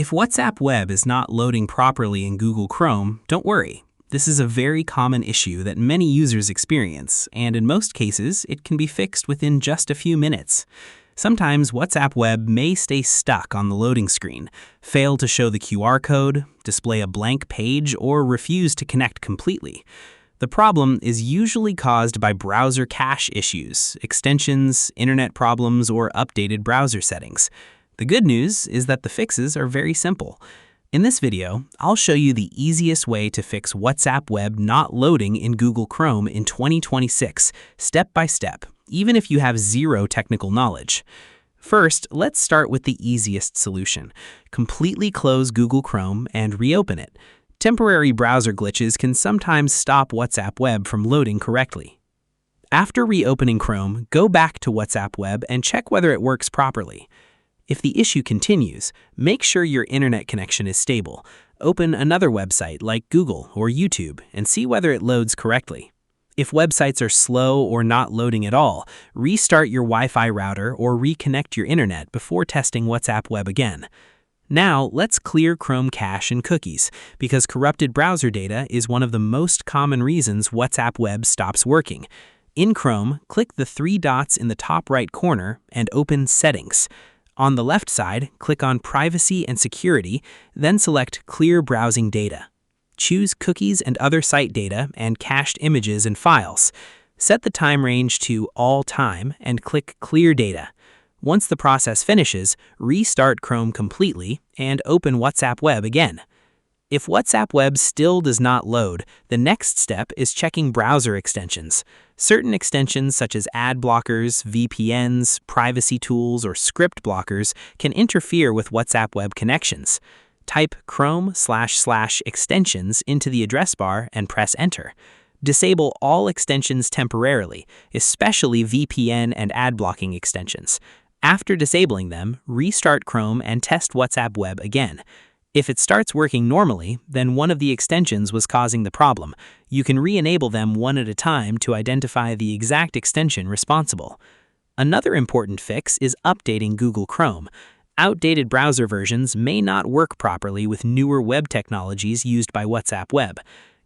If WhatsApp Web is not loading properly in Google Chrome, don't worry. This is a very common issue that many users experience, and in most cases, it can be fixed within just a few minutes. Sometimes WhatsApp Web may stay stuck on the loading screen, fail to show the QR code, display a blank page, or refuse to connect completely. The problem is usually caused by browser cache issues, extensions, internet problems, or updated browser settings. The good news is that the fixes are very simple. In this video, I'll show you the easiest way to fix WhatsApp Web not loading in Google Chrome in 2026, step by step, even if you have zero technical knowledge. First, let's start with the easiest solution. Completely close Google Chrome and reopen it. Temporary browser glitches can sometimes stop WhatsApp Web from loading correctly. After reopening Chrome, go back to WhatsApp Web and check whether it works properly. If the issue continues, make sure your internet connection is stable. Open another website like Google or YouTube and see whether it loads correctly. If websites are slow or not loading at all, restart your Wi-Fi router or reconnect your internet before testing WhatsApp Web again. Now, let's clear Chrome cache and cookies, because corrupted browser data is one of the most common reasons WhatsApp Web stops working. In Chrome, click the three dots in the top right corner and open Settings. On the left side, click on Privacy and Security, then select Clear Browsing Data. Choose Cookies and Other Site Data and Cached Images and Files. Set the time range to All Time and click Clear Data. Once the process finishes, restart Chrome completely and open WhatsApp Web again. If WhatsApp Web still does not load, the next step is checking browser extensions. Certain extensions such as ad blockers, VPNs, privacy tools, or script blockers can interfere with WhatsApp Web connections. Type Chrome//extensions into the address bar and press Enter. Disable all extensions temporarily, especially VPN and ad blocking extensions. After disabling them, restart Chrome and test WhatsApp Web again. If it starts working normally, then one of the extensions was causing the problem. You can re-enable them one at a time to identify the exact extension responsible. Another important fix is updating Google Chrome. Outdated browser versions may not work properly with newer web technologies used by WhatsApp Web.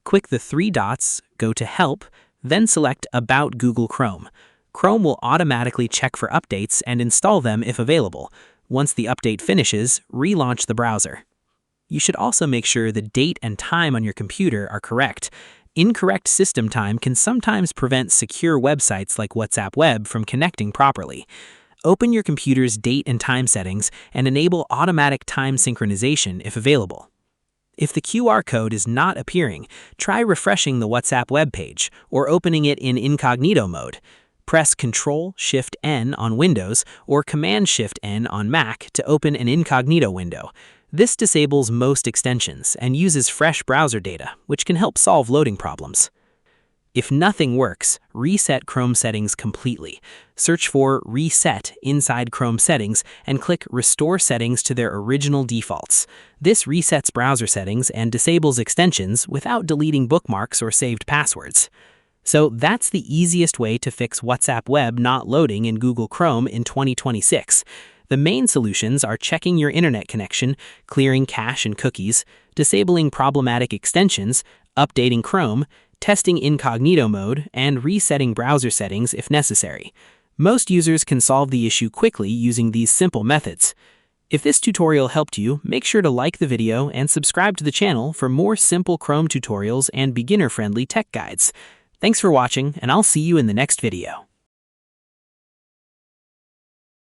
Click the three dots, go to Help, then select About Google Chrome. Chrome will automatically check for updates and install them if available. Once the update finishes, relaunch the browser. You should also make sure the date and time on your computer are correct. Incorrect system time can sometimes prevent secure websites like WhatsApp Web from connecting properly. Open your computer's date and time settings and enable automatic time synchronization if available. If the QR code is not appearing, try refreshing the WhatsApp web page or opening it in incognito mode. Press Ctrl-Shift-N on Windows or Command-Shift-N on Mac to open an incognito window. This disables most extensions and uses fresh browser data, which can help solve loading problems. If nothing works, reset Chrome settings completely. Search for Reset inside Chrome settings and click Restore settings to their original defaults. This resets browser settings and disables extensions without deleting bookmarks or saved passwords. So that's the easiest way to fix WhatsApp Web not loading in Google Chrome in 2026. The main solutions are checking your internet connection, clearing cache and cookies, disabling problematic extensions, updating Chrome, testing incognito mode, and resetting browser settings if necessary. Most users can solve the issue quickly using these simple methods. If this tutorial helped you, make sure to like the video and subscribe to the channel for more simple Chrome tutorials and beginner-friendly tech guides. Thanks for watching, and I'll see you in the next video.